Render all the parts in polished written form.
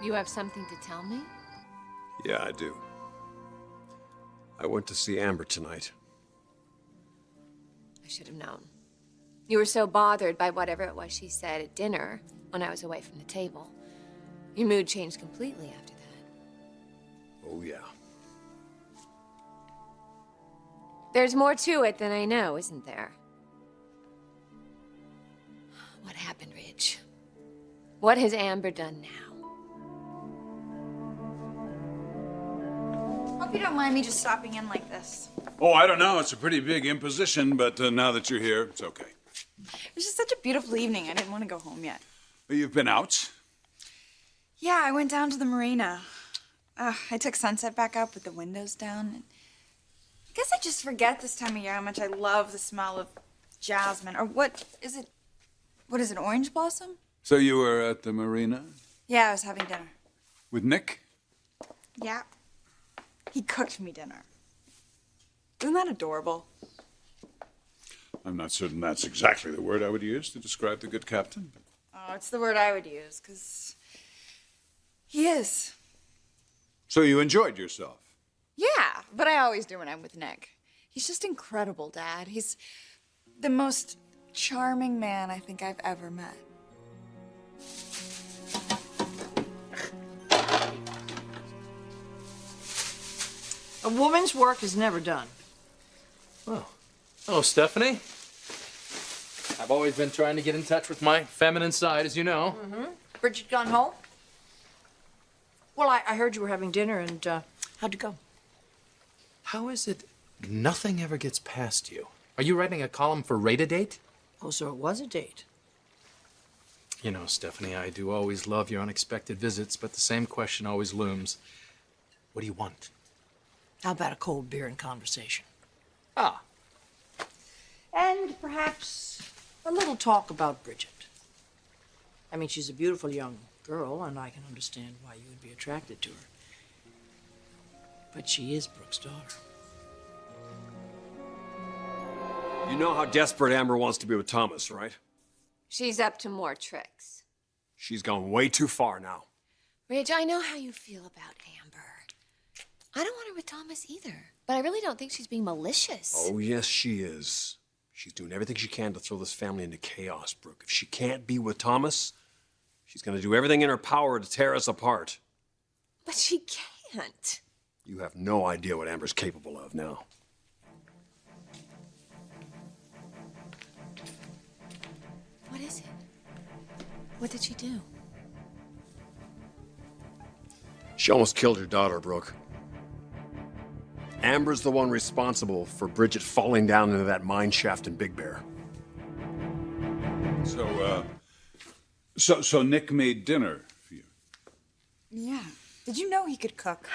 You have something to tell me? Yeah, I do. I went to see Amber tonight. I should have known. You were so bothered by whatever it was she said at dinner when I was away from the table. Your mood changed completely after that. Oh, yeah. There's more to it than I know, isn't there? What happened, Ridge? What has Amber done now? Hope you don't mind me just stopping in like this. Oh, I don't know. It's a pretty big imposition, but now that you're here, it's okay. It was just such a beautiful evening. I didn't want to go home yet. You've been out? Yeah, I went down to the marina. I took Sunset back up with the windows down. I guess I just forget this time of year how much I love the smell of jasmine. Or what is it? What is it, orange blossom? So you were at the marina? Yeah, I was having dinner. With Nick? Yeah. He cooked me dinner. Isn't that adorable? I'm not certain that's exactly the word I would use to describe the good captain. Oh, it's the word I would use, because he is. So you enjoyed yourself? Yeah, but I always do when I'm with Nick. He's just incredible, Dad. He's the most charming man I think I've ever met. A woman's work is never done. Oh. Hello, Stephanie. I've always been trying to get in touch with my feminine side, as you know. Mm-hmm. Bridget gone home? Well, I heard you were having dinner, and how'd it go? How is it nothing ever gets past you? Are you writing a column for Rate-A-Date? Oh, so it was a date. You know, Stephanie, I do always love your unexpected visits, but the same question always looms. What do you want? How about a cold beer and conversation? Ah. And perhaps a little talk about Bridget. I mean, she's a beautiful young girl, and I can understand why you would be attracted to her. But she is Brooke's daughter. You know how desperate Amber wants to be with Thomas, right? She's up to more tricks. She's gone way too far now. Ridge, I know how you feel about Amber. I don't want her with Thomas either, but I really don't think she's being malicious. Oh, yes, she is. She's doing everything she can to throw this family into chaos, Brooke. If she can't be with Thomas, she's going to do everything in her power to tear us apart. But she can't. You have no idea what Amber's capable of now. What is it? What did she do? She almost killed her daughter, Brooke. Amber's the one responsible for Bridget falling down into that mine shaft in Big Bear. So Nick made dinner for you? Yeah. Did you know he could cook?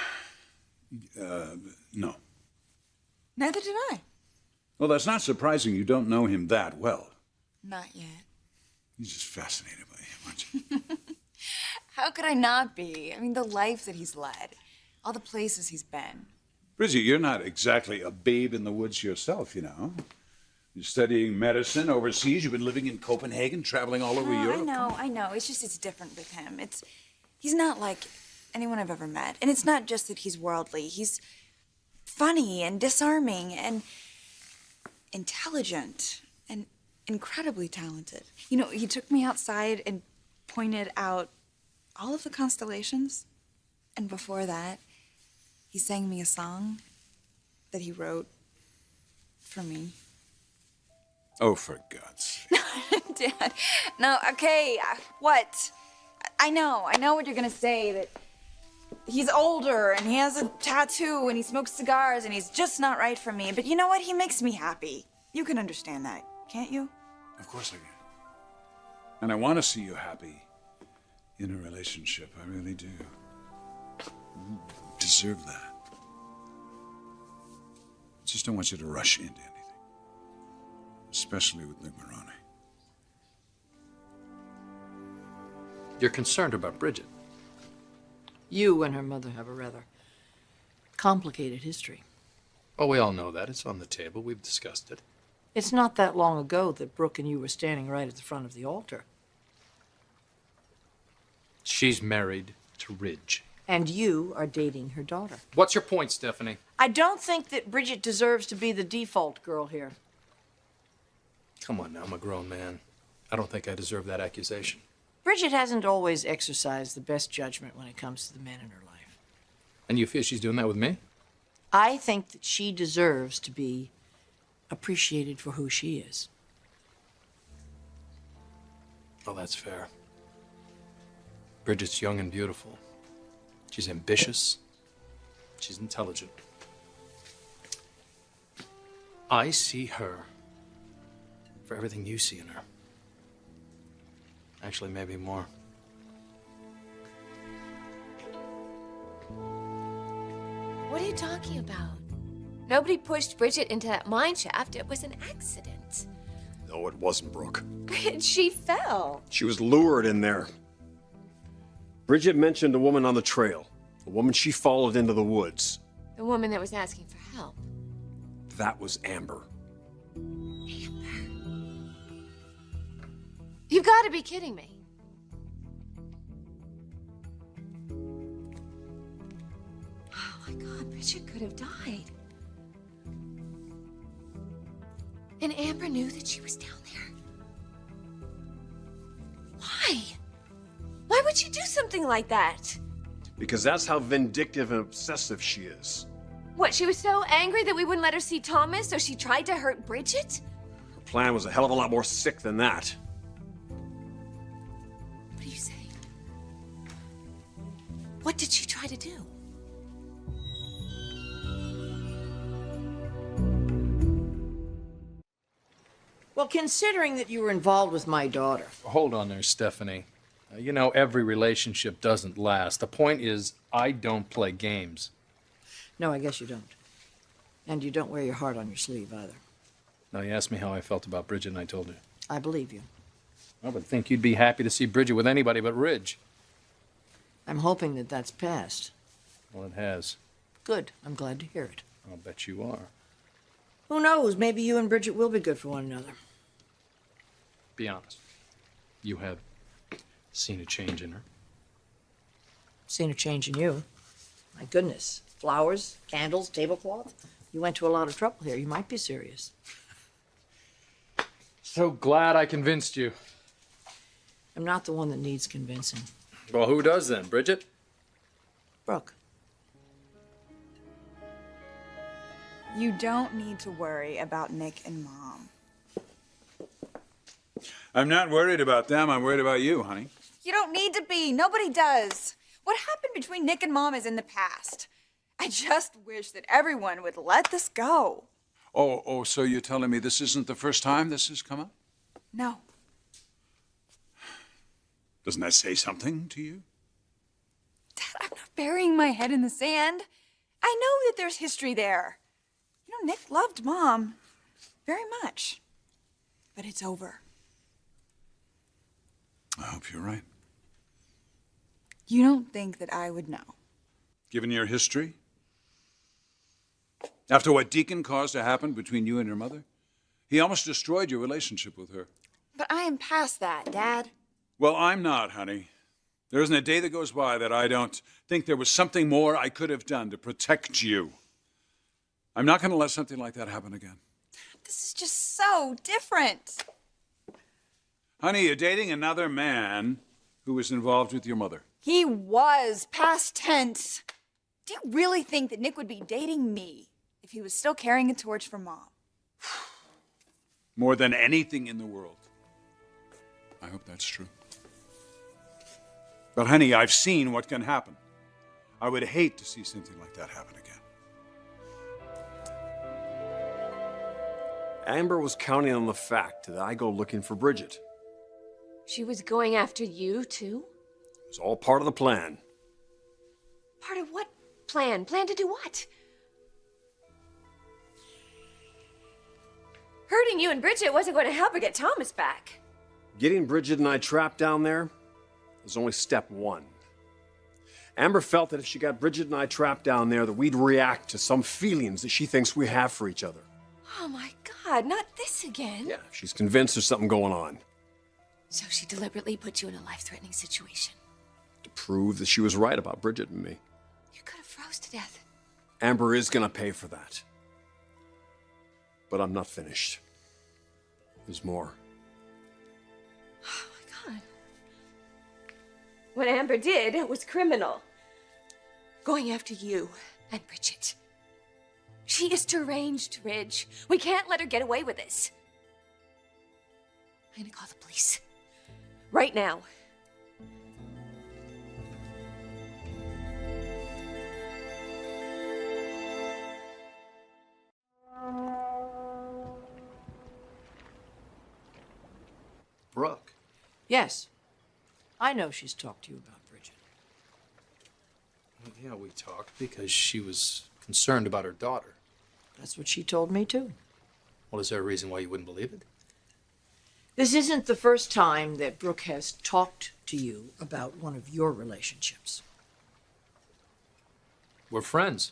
No. Neither did I. Well, that's not surprising. You don't know him that well. Not yet. You're just fascinated by him, aren't you? How could I not be? I mean, the life that he's led, all the places he's been. Bridget, you're not exactly a babe in the woods yourself, you know. You're studying medicine overseas. You've been living in Copenhagen, traveling all over Europe. I know. It's just, it's different with him. He's not like anyone I've ever met. And it's not just that he's worldly. He's funny and disarming and intelligent and incredibly talented. You know, he took me outside and pointed out all of the constellations. And before that, he sang me a song that he wrote for me. Oh, for God's sake. Dad, no, okay, what? I know what you're gonna say, that he's older and he has a tattoo and he smokes cigars and he's just not right for me. But you know what? He makes me happy. You can understand that, can't you? Of course I can. And I want to see you happy in a relationship. I really do. You deserve that. I just don't want you to rush into anything. Especially with Nick Maroney. You're concerned about Bridget. You and her mother have a rather complicated history. Well, we all know that. It's on the table. We've discussed it. It's not that long ago that Brooke and you were standing right at the front of the altar. She's married to Ridge. And you are dating her daughter. What's your point, Stephanie? I don't think that Bridget deserves to be the default girl here. Come on now, I'm a grown man. I don't think I deserve that accusation. Bridget hasn't always exercised the best judgment when it comes to the men in her life. And you feel she's doing that with me? I think that she deserves to be appreciated for who she is. Well, that's fair. Bridget's young and beautiful. She's ambitious. She's intelligent. I see her for everything you see in her. Actually, maybe more. What are you talking about? Nobody pushed Bridget into that mine shaft. It was an accident. No, it wasn't, Brooke. She fell. She was lured in there. Bridget mentioned a woman on the trail, a woman she followed into the woods. The woman that was asking for help. That was Amber. You've got to be kidding me. Oh my God, Bridget could have died. And Amber knew that she was down there. Why? Why would she do something like that? Because that's how vindictive and obsessive she is. What, she was so angry that we wouldn't let her see Thomas, so she tried to hurt Bridget? Her plan was a hell of a lot more sick than that. What are you saying? What did she try to do? Well, considering that you were involved with my daughter, Hold on there, Stephanie. You know, every relationship doesn't last. The point is, I don't play games. no, I guess you don't. And you don't wear your heart on your sleeve either. Now, you asked me how I felt about Bridget, and I told you. I believe you. I would think you'd be happy to see Bridget with anybody but Ridge. I'm hoping that that's passed. Well, it has. Good. I'm glad to hear it. I'll bet you are. Who knows? Maybe you and Bridget will be good for one another. Be honest. You have seen a change in her. Seen a change in you. My goodness. Flowers, candles, tablecloth. You went to a lot of trouble here. You might be serious. So glad I convinced you. I'm not the one that needs convincing. Well, who does then? Bridget? Brooke. You don't need to worry about Nick and Mom. I'm not worried about them. I'm worried about you, honey. You don't need to be. Nobody does. What happened between Nick and Mom is in the past. I just wish that everyone would let this go. Oh, so you're telling me this isn't the first time this has come up? No. Doesn't that say something to you? Dad, I'm not burying my head in the sand. I know that there's history there. You know, Nick loved Mom very much. But it's over. I hope you're right. You don't think that I would know. Given your history? After what Deacon caused to happen between you and your mother? He almost destroyed your relationship with her. But I am past that, Dad. Well, I'm not, honey. There isn't a day that goes by that I don't think there was something more I could have done to protect you. I'm not going to let something like that happen again. This is just so different. Honey, you're dating another man who was involved with your mother. He was, past tense. Do you really think that Nick would be dating me if he was still carrying a torch for Mom? More than anything in the world. I hope that's true. But honey, I've seen what can happen. I would hate to see something like that happen again. Amber was counting on the fact that I go looking for Bridget. She was going after you, too? It was all part of the plan. Part of what plan? Plan to do what? Hurting you and Bridget wasn't going to help her get Thomas back. Getting Bridget and I trapped down there was only step one. Amber felt that if she got Bridget and I trapped down there, that we'd react to some feelings that she thinks we have for each other. Oh my God, not this again. Yeah, she's convinced there's something going on. So she deliberately put you in a life-threatening situation. To to prove that she was right about Bridget and me. You could have froze to death. Amber is gonna pay for that. But I'm not finished. There's more. Oh my God. What Amber did was criminal. Going after you and Bridget. She is deranged, Ridge. We can't let her get away with this. I'm gonna call the police. Right now. Brooke. Yes. I know she's talked to you about Bridget. Well, yeah, we talked because she was concerned about her daughter. That's what she told me, too. Well, is there a reason why you wouldn't believe it? This isn't the first time that Brooke has talked to you about one of your relationships. We're friends.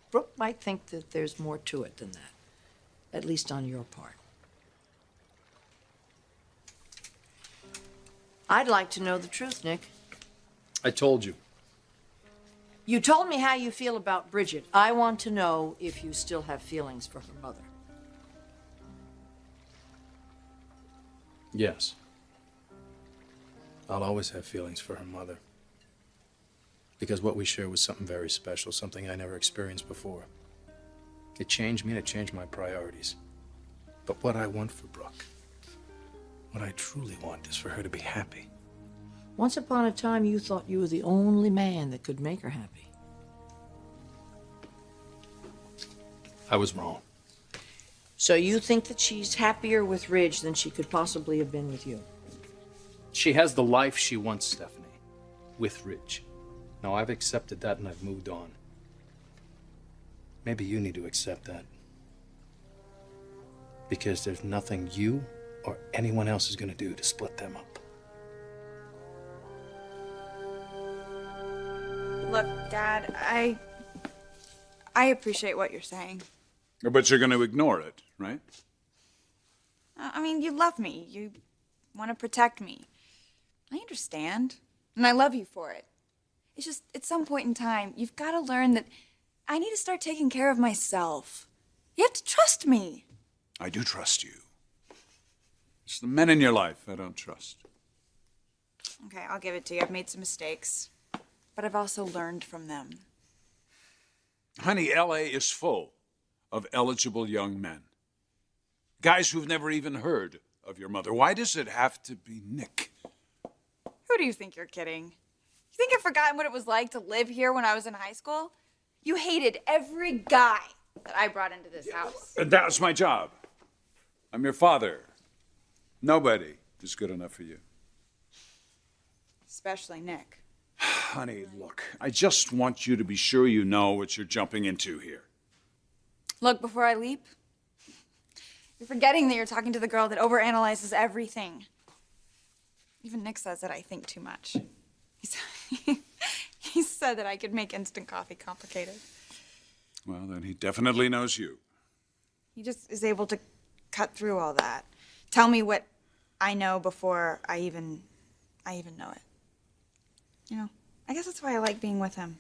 Brooke might think that there's more to it than that, at least on your part. I'd like to know the truth, Nick. I told you. You told me how you feel about Bridget. I want to know if you still have feelings for her mother. Yes. I'll always have feelings for her mother. Because what we shared was something very special, something I never experienced before. It changed me and it changed my priorities. But what I want for Brooke, what I truly want is for her to be happy. Once upon a time, you thought you were the only man that could make her happy. I was wrong. So you think that she's happier with Ridge than she could possibly have been with you? She has the life she wants, Stephanie, with Ridge. Now, I've accepted that and I've moved on. Maybe you need to accept that. Because there's nothing you or anyone else is going to do to split them up. Look, Dad, I appreciate what you're saying. But you're going to ignore it, right? I mean, you love me. You want to protect me. I understand. And I love you for it. It's just, at some point in time, you've got to learn that I need to start taking care of myself. You have to trust me. I do trust you. It's the men in your life I don't trust. Okay, I'll give it to you. I've made some mistakes. But I've also learned from them. Honey, L.A. is full of eligible young men. Guys who've never even heard of your mother. Why does it have to be Nick? Who do you think you're kidding? You think I've forgotten what it was like to live here when I was in high school? You hated every guy that I brought into this house. That was my job. I'm your father. Nobody is good enough for you. Especially Nick. Honey, look, I just want you to be sure you know what you're jumping into here. Look, before I leap, you're forgetting that you're talking to the girl that overanalyzes everything. Even Nick says that I think too much. He said that I could make instant coffee complicated. Well, then he definitely knows you. He just is able to cut through all that. Tell me what I know before I even know it. You know, I guess that's why I like being with him.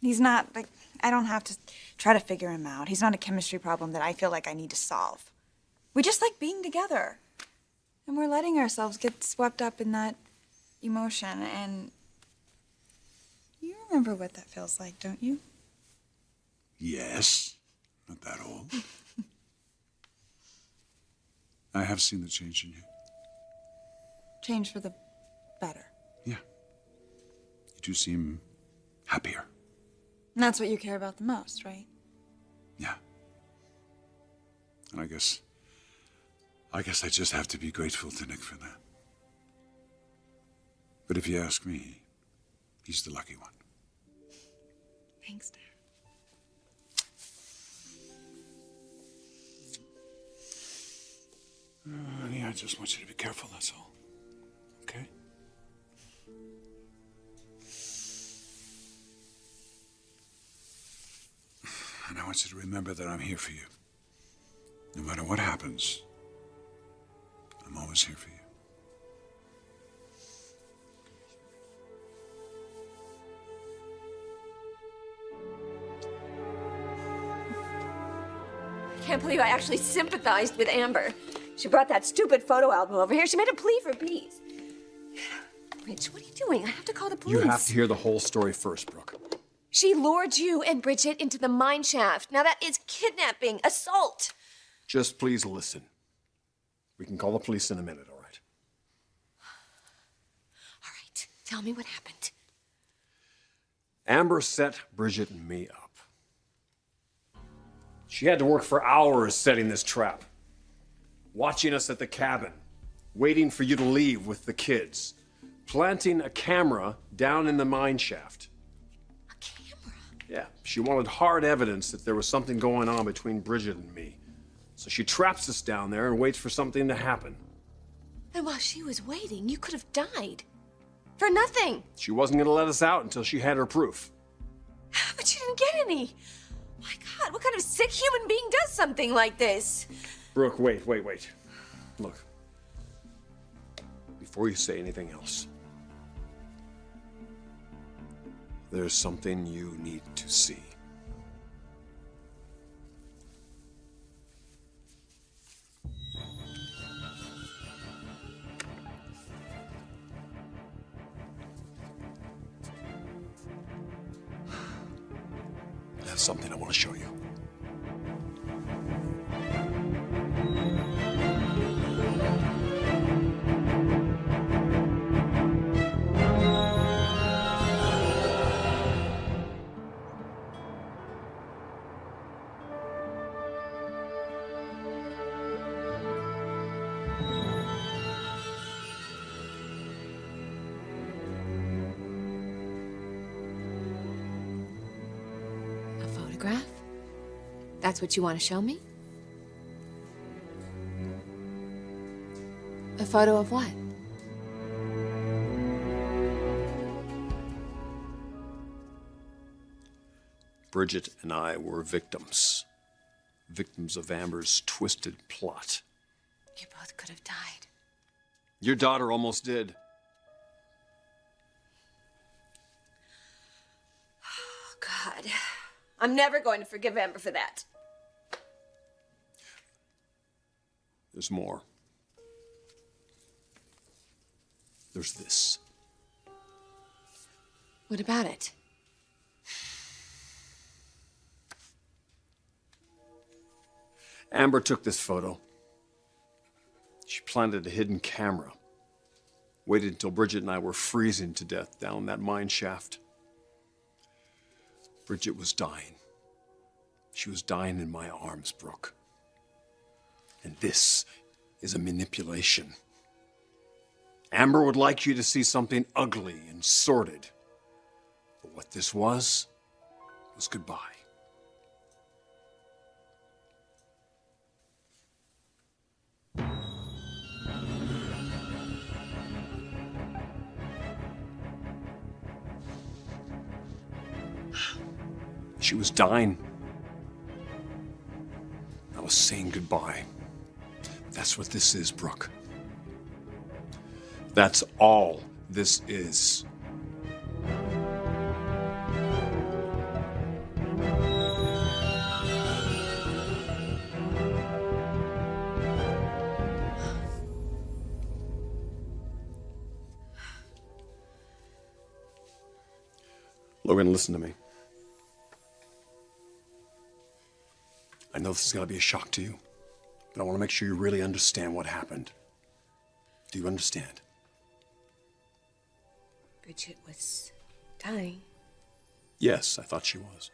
He's not, like, I don't have to try to figure him out. He's not a chemistry problem that I feel like I need to solve. We just like being together. And we're letting ourselves get swept up in that emotion. And you remember what that feels like, don't you? Yes, not that old. I have seen the change in you. Change for the better. Yeah. You do seem happier. And that's what you care about the most, right? Yeah. And I guess I just have to be grateful to Nick for that. But if you ask me, he's the lucky one. Thanks, Dad. Honey, I just want you to be careful, that's all. Okay? And I want you to remember that I'm here for you. No matter what happens, I'm always here for you. can't believe I actually sympathized with Amber. She brought that stupid photo album over here. She made a plea for peace. Rich, what are you doing? I have to call the police. You have to hear the whole story first, Brooke. She lured you and Bridget into the mine shaft. Now that is kidnapping, assault. Just please listen. We can call the police in a minute, all right? All right, tell me what happened. Amber set Bridget and me up. She had to work for hours setting this trap, watching us at the cabin, waiting for you to leave with the kids, planting a camera down in the mine shaft. A camera? Yeah, she wanted hard evidence that there was something going on between Bridget and me. So she traps us down there and waits for something to happen. And while she was waiting, you could have died. For nothing. She wasn't gonna let us out until she had her proof. But you didn't get any. My God, what kind of sick human being does something like this? Brooke, wait. Look, before you say anything else, there's something you need to see. I have something I want to show you. A photograph? That's what you want to show me? A photo of what? Bridget and I were victims. Victims of Amber's twisted plot. You both could have died. Your daughter almost did. Oh, God. I'm never going to forgive Amber for that. There's more. There's this. What about it? Amber took this photo. She planted a hidden camera. Waited until Bridget and I were freezing to death down that mine shaft. Bridget was dying. She was dying in my arms, Brooke. And this is a manipulation. Amber would like you to see something ugly and sordid. But what this was goodbye. She was dying. I was saying goodbye. That's what this is, Brooke. That's all this is. Logan, listen to me. I know this is going to be a shock to you, but I want to make sure you really understand what happened. Do you understand? Bridget was dying. Yes, I thought she was.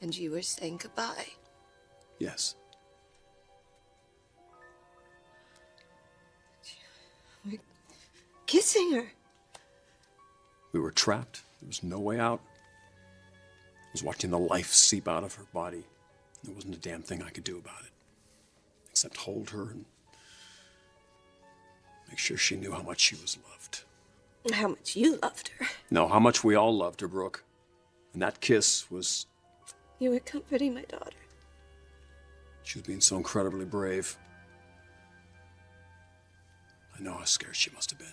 And you were saying goodbye. Yes. We're kissing her. We were trapped. There was no way out. I was watching the life seep out of her body. There wasn't a damn thing I could do about it, except hold her and make sure she knew how much she was loved. How much you loved her. No, how much we all loved her, Brooke. And that kiss was... You were comforting my daughter. She was being so incredibly brave. I know how scared she must have been.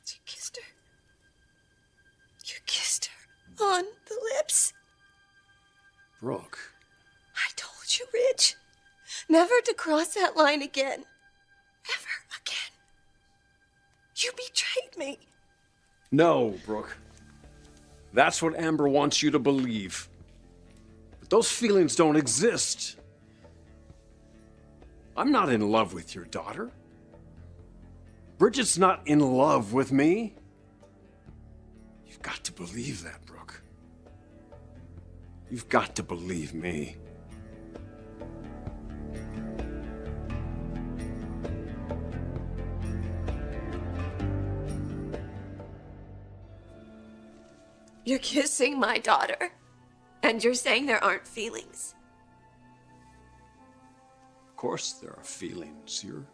You kissed her. You kissed her on the lips. Brooke. I told you, Rich, never to cross that line again. Ever again. You betrayed me. No, Brooke. That's what Amber wants you to believe. But those feelings don't exist. I'm not in love with your daughter. Bridget's not in love with me. You've got to believe that, Brooke. You've got to believe me. You're kissing my daughter, and you're saying there aren't feelings. Of course there are feelings. Your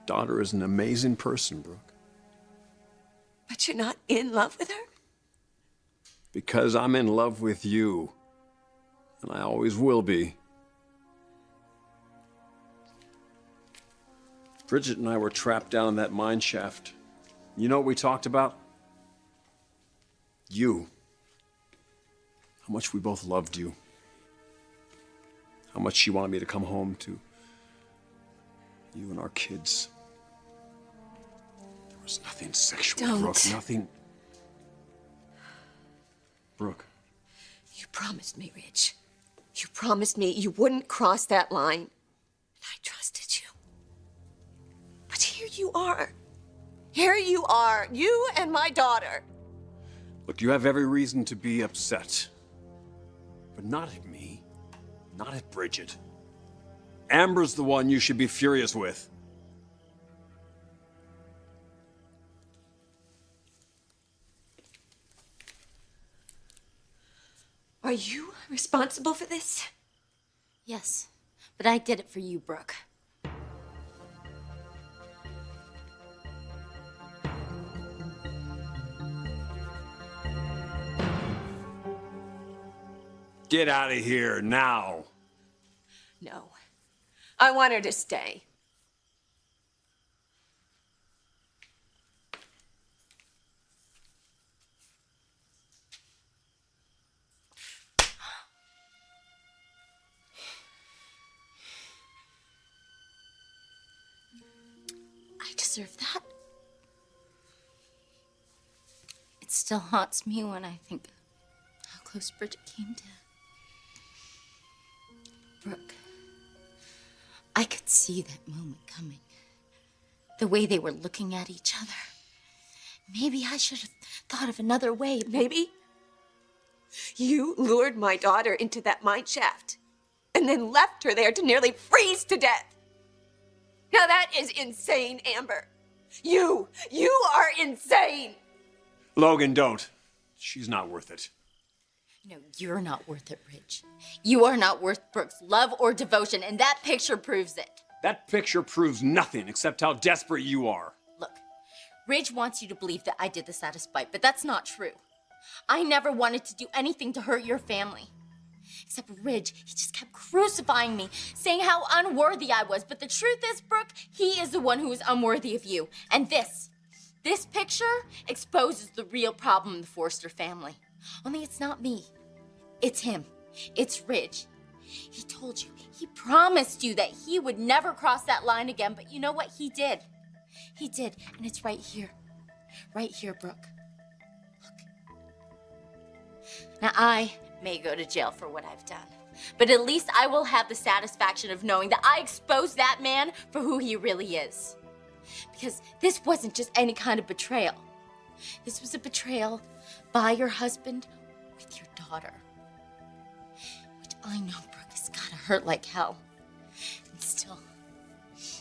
daughter is an amazing person, Brooke. But you're not in love with her? Because I'm in love with you. And I always will be. Bridget and I were trapped down in that mine shaft. You know what we talked about? You. How much we both loved you. How much she wanted me to come home to you and our kids. There was nothing sexual, Don't. Brooke. Nothing. Brooke. You promised me, Rich. You promised me you wouldn't cross that line. And I trusted you. But here you are. Here you are, you and my daughter. Look, you have every reason to be upset. But not at me. Not at Bridget. Amber's the one you should be furious with. Are you responsible for this? Yes, but I did it for you, Brooke. Get out of here now. No. I want her to stay. I deserve that. It still haunts me when I think how close Bridget came to Brooke. I could see that moment coming. The way they were looking at each other. Maybe I should have thought of another way. Maybe you lured my daughter into that mine shaft and then left her there to nearly freeze to death. Now that is insane, Amber. You are insane. Logan, don't. She's not worth it. No, you're not worth it, Rich. You are not worth Brooke's love or devotion, and that picture proves it. That picture proves nothing except how desperate you are. Look, Ridge wants you to believe that I did this out of spite, but that's not true. I never wanted to do anything to hurt your family. Except Ridge, he just kept crucifying me, saying how unworthy I was. But the truth is, Brooke, he is the one who is unworthy of you. And this picture exposes the real problem in the Forrester family. Only it's not me. It's him. It's Ridge. He told you, he promised you that he would never cross that line again, but you know what? He did. He did, and it's right here. Right here, Brooke. Look. Now, I may go to jail for what I've done, but at least I will have the satisfaction of knowing that I exposed that man for who he really is. Because this wasn't just any kind of betrayal. This was a betrayal by your husband with your daughter. Which I know, Brooke, has gotta hurt like hell. And still,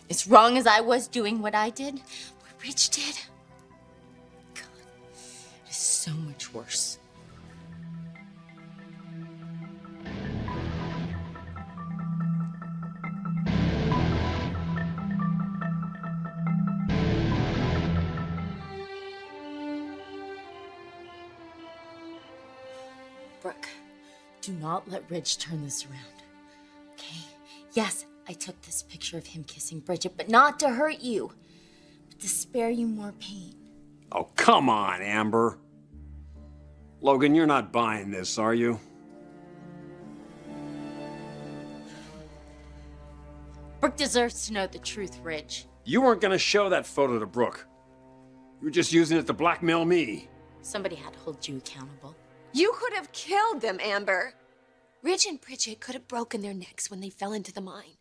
as wrong as I was doing what I did, what Rich did, God, it is so much worse. Brooke, do not let Ridge turn this around, okay? Yes, I took this picture of him kissing Bridget, but not to hurt you, but to spare you more pain. Oh, come on, Amber. Logan, you're not buying this, are you? Brooke deserves to know the truth, Ridge. You weren't gonna show that photo to Brooke. You were just using it to blackmail me. Somebody had to hold you accountable. You could have killed them, Amber. Ridge and Bridget could have broken their necks when they fell into the mine.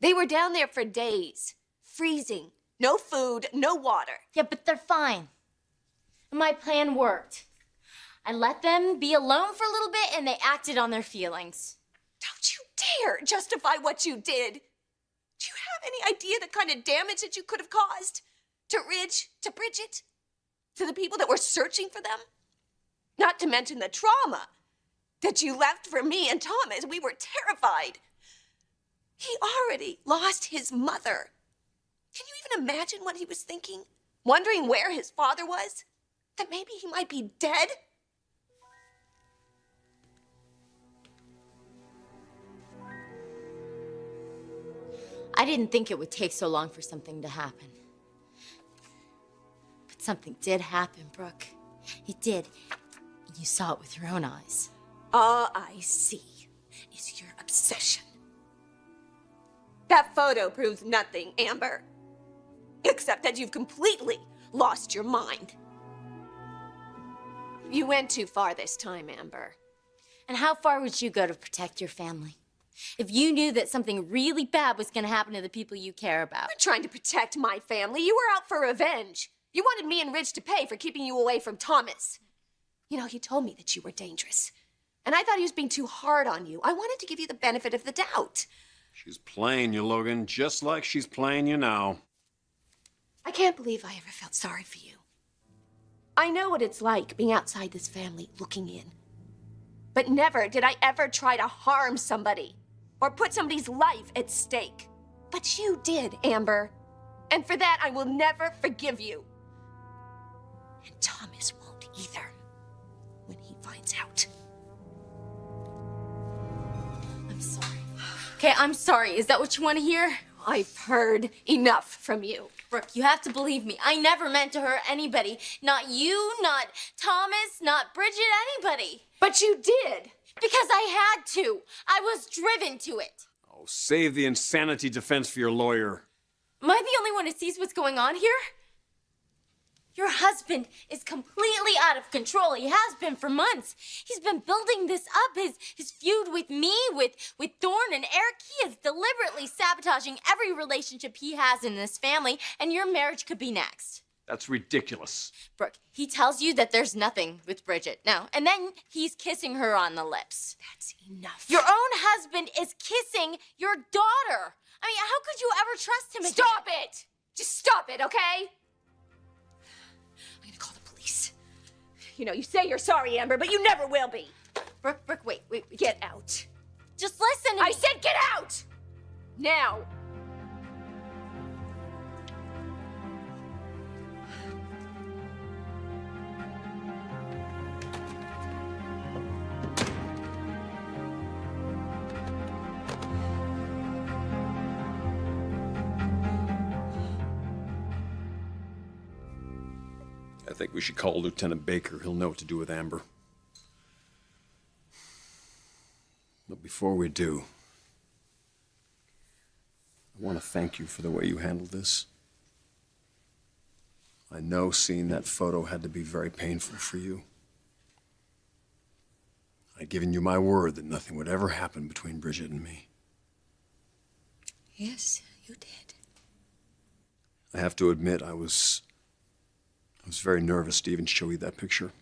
They were down there for days, freezing. No food, no water. Yeah, but they're fine. And my plan worked. I let them be alone for a little bit and they acted on their feelings. Don't you dare justify what you did. Do you have any idea the kind of damage that you could have caused? To Ridge, to Bridget, to the people that were searching for them? Not to mention the trauma that you left for me and Thomas. We were terrified. He already lost his mother. Can you even imagine what he was thinking? Wondering where his father was? That maybe he might be dead? I didn't think it would take so long for something to happen. But something did happen, Brooke. It did. And you saw it with your own eyes. All I see is your obsession. That photo proves nothing, Amber. Except that you've completely lost your mind. You went too far this time, Amber. And how far would you go to protect your family? If you knew that something really bad was going to happen to the people you care about. You're trying to protect my family. You were out for revenge. You wanted me and Ridge to pay for keeping you away from Thomas. You know, he told me that you were dangerous. And I thought he was being too hard on you. I wanted to give you the benefit of the doubt. She's playing you, Logan, just like she's playing you now. I can't believe I ever felt sorry for you. I know what it's like being outside this family looking in. But never did I ever try to harm somebody or put somebody's life at stake. But you did, Amber. And for that, I will never forgive you. And Thomas won't either when he finds out. I'm sorry. Okay, I'm sorry. Is that what you want to hear? I've heard enough from you. Brooke, you have to believe me. I never meant to hurt anybody. Not you, not Thomas, not Bridget, anybody. But you did. Because I had to. I was driven to it. Oh, save the insanity defense for your lawyer. Am I the only one who sees what's going on here? Your husband is completely out of control. He has been for months. He's been building this up, his feud with me, with Thorne and Eric. He is deliberately sabotaging every relationship he has in this family, and your marriage could be next. That's ridiculous. Brooke, he tells you that there's nothing with Bridget. Now, and then he's kissing her on the lips. That's enough. Your own husband is kissing your daughter. I mean, how could you ever trust him again? Stop it! Just stop it, okay? I'm gonna call the police. You know, you say you're sorry, Amber, but you never will be. Brooke, wait. Get out. Just listen to me. I said get out! Now. I think we should call Lieutenant Baker. He'll know what to do with Amber. But before we do, I want to thank you for the way you handled this. I know seeing that photo had to be very painful for you. I'd given you my word that nothing would ever happen between Bridget and me. Yes, you did. I have to admit, I was very nervous to even show you that picture.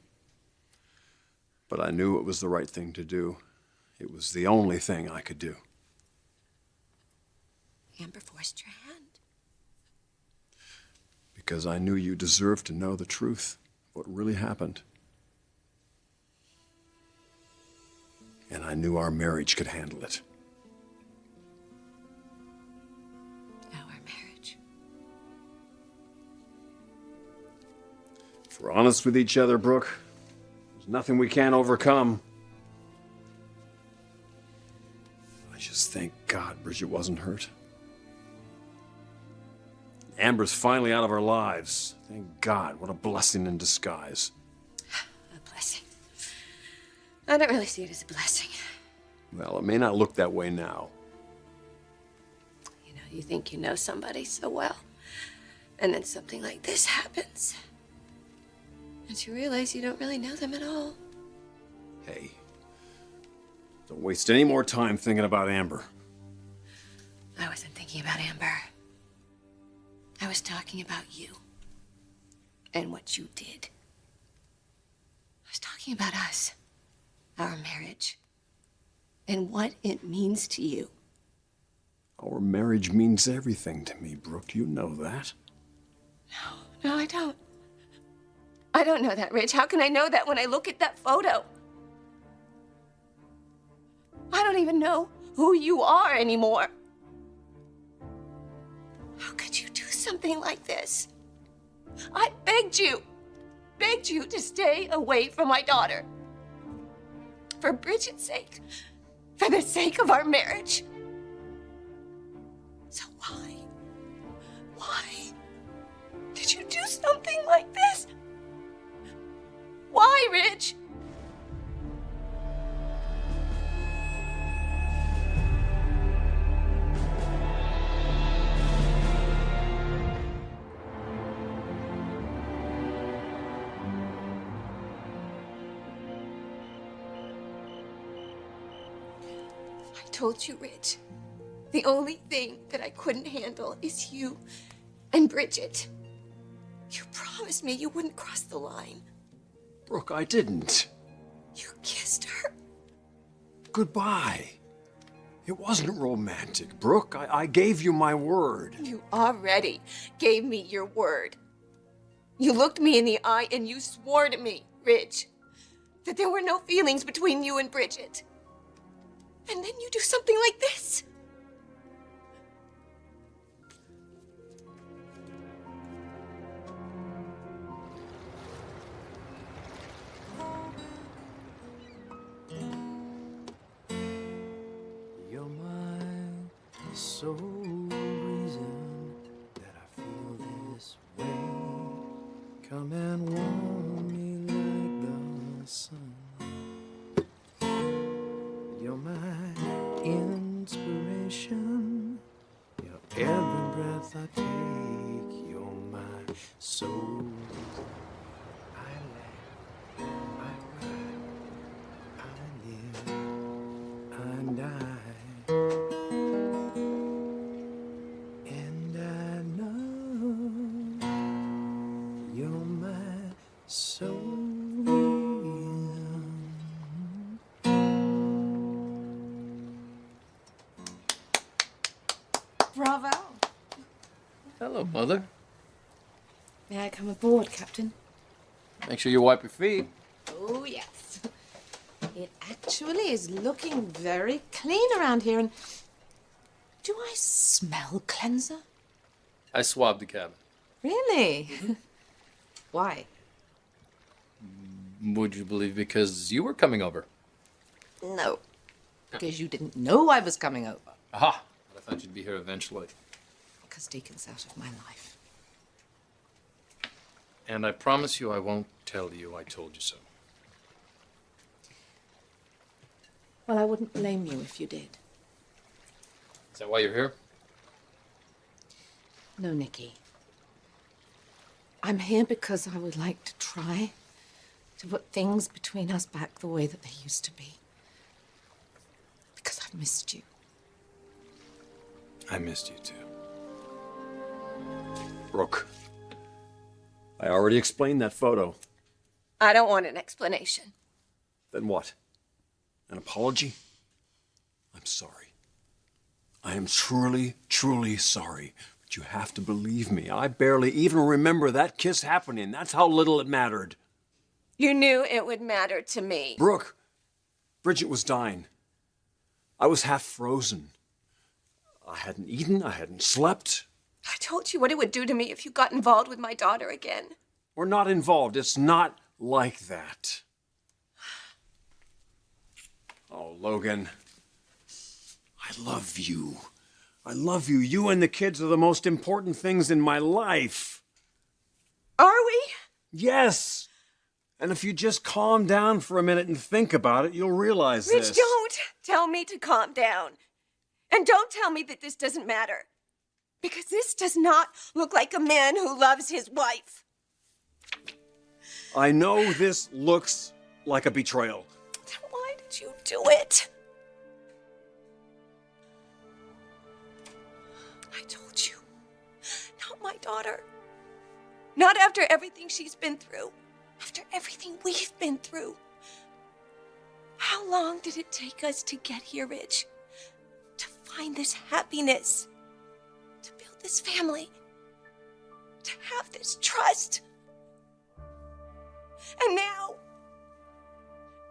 But I knew it was the right thing to do. It was the only thing I could do. Amber forced your hand. Because I knew you deserved to know the truth, what really happened. And I knew our marriage could handle it. Our marriage. If we're honest with each other, Brooke, there's nothing we can't overcome. I just thank God Bridget wasn't hurt. Amber's finally out of our lives. Thank God. What a blessing in disguise. A blessing. I don't really see it as a blessing. Well, it may not look that way now. You know, You think you know somebody so well, and then something like this happens. And you realize you don't really know them at all. Hey, don't waste any more time thinking about Amber. I wasn't thinking about Amber. I was talking about you. And what you did. I was talking about us. Our marriage. And what it means to you. Our marriage means everything to me, Brooke. You know that. No, I don't. I don't know that, Rich. How can I know that when I look at that photo? I don't even know who you are anymore. How could you do something like this? I begged you to stay away from my daughter. For Bridget's sake. For the sake of our marriage. So why did you do something like this? Why, Rich? I told you, Rich. The only thing that I couldn't handle is you and Bridget. You promised me you wouldn't cross the line. Brooke, I didn't. You kissed her. Goodbye. It wasn't romantic, Brooke. I gave you my word. You already gave me your word. You looked me in the eye and you swore to me, Rich, that there were no feelings between you and Bridget. And then you do something like this. You're my sole reason that I feel this way. Come and warm me like the sun. You're my inspiration. You're every breath I take. You're my soul. I laugh, I cry, I live, I die. And I know you're my soul. Bravo. Hello, Mother. May I come aboard, Captain? Make sure you wipe your feet. Oh, yes. It actually is looking very clean around here, and do I smell cleanser? I swabbed the cabin. Really? Why? Would you believe because you were coming over? No. Because you didn't know I was coming over. Aha! But I thought you'd be here eventually. Because Deacon's out of my life. And I promise you I won't tell you I told you so. Well, I wouldn't blame you if you did. Is that why you're here? No, Nikki. I'm here because I would like to try to put things between us back the way that they used to be. Because I've missed you. I missed you too. Brooke, I already explained that photo. I don't want an explanation. Then what? An apology? I'm sorry. I am truly, truly sorry. But you have to believe me. I barely even remember that kiss happening. That's how little it mattered. You knew it would matter to me. Brooke, Bridget was dying. I was half frozen. I hadn't eaten, I hadn't slept. I told you what it would do to me if you got involved with my daughter again. We're not involved. It's not like that. Oh, Logan. I love you. I love you. You and the kids are the most important things in my life. Are we? Yes. And if you just calm down for a minute and think about it, you'll realize this. Rich, don't tell me to calm down. And don't tell me that this doesn't matter. Because this does not look like a man who loves his wife. I know this looks like a betrayal. Then why did you do it? I told you. Not my daughter. Not after everything she's been through. After everything we've been through. How long did it take us to get here, Rich? To find this happiness. To build this family. To have this trust. And now,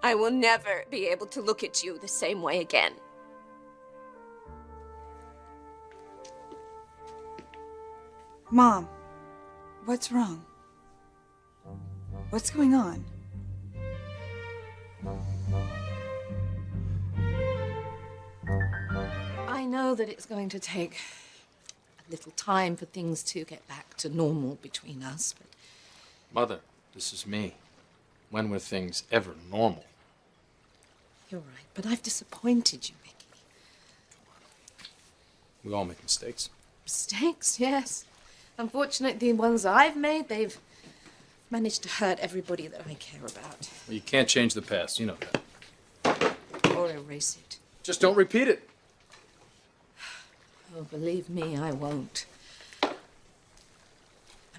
I will never be able to look at you the same way again. Mom, what's wrong? What's going on? I know that it's going to take a little time for things to get back to normal between us, but Mother, this is me. When were things ever normal? you're right. But I've disappointed you, Bricky. We all make mistakes. Mistakes, yes. Unfortunately, the ones I've made, they've managed to hurt everybody that I care about. Well, you can't change the past, you know that. Or erase it. Just don't repeat it. Oh, believe me, I won't. I'm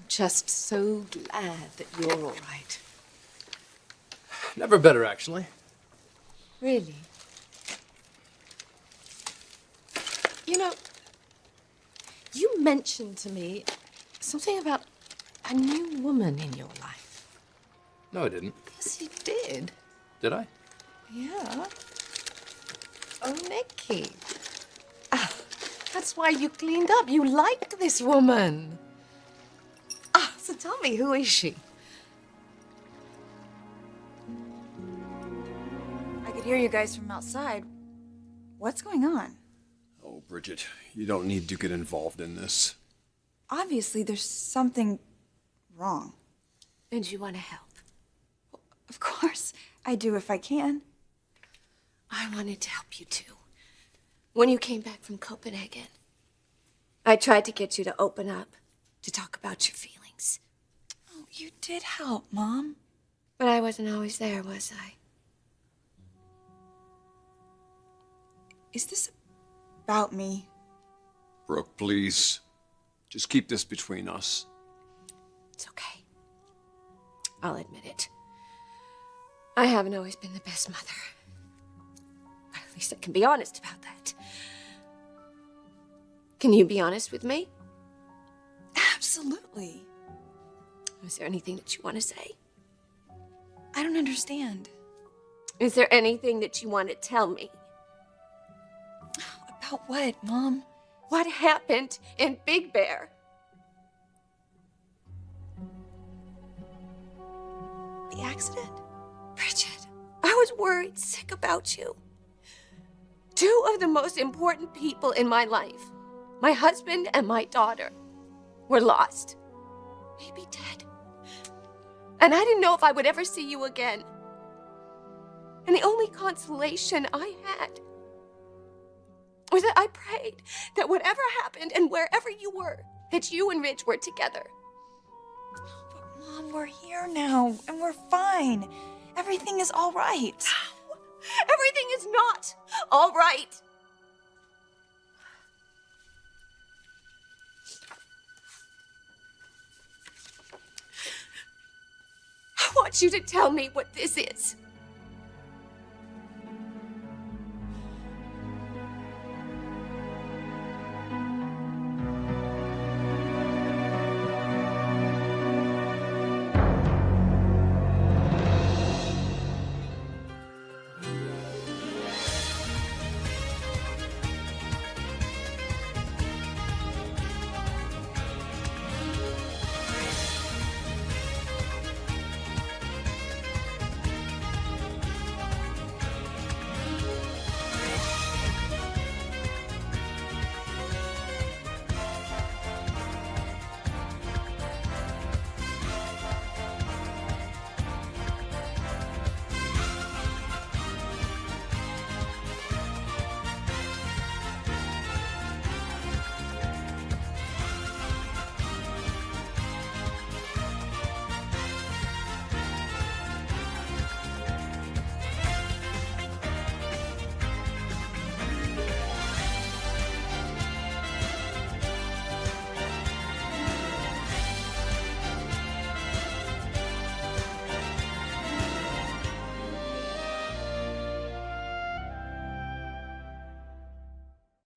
just so glad that you're all right. Never better, actually. Really? You know, you mentioned to me something about a new woman in your life. No, I didn't. Yes, you did. Did I? Yeah. Oh, Nicky. Ah, that's why you cleaned up. You like this woman. Ah, so tell me, who is she? I could hear you guys from outside. What's going on? Oh, Bridget, you don't need to get involved in this. Obviously, there's something wrong. And you want to help? Of course, I do if I can. I wanted to help you too. When you came back from Copenhagen, I tried to get you to open up, to talk about your feelings. Oh, you did help, Mom. But I wasn't always there, was I? Is this about me? Brooke, please. Just keep this between us. It's okay. I'll admit it. I haven't always been the best mother. But at least I can be honest about that. Can you be honest with me? Absolutely. Is there anything that you want to say? I don't understand. Is there anything that you want to tell me? About what, Mom? What happened in Big Bear? The accident? Bridget, I was worried sick about you. Two of the most important people in my life, my husband and my daughter, were lost. Maybe dead. And I didn't know if I would ever see you again. And the only consolation I had was that I prayed that whatever happened and wherever you were, that you and Rich were together. But Mom, we're here now, and we're fine. Everything is all right. Everything is not all right. I want you to tell me what this is.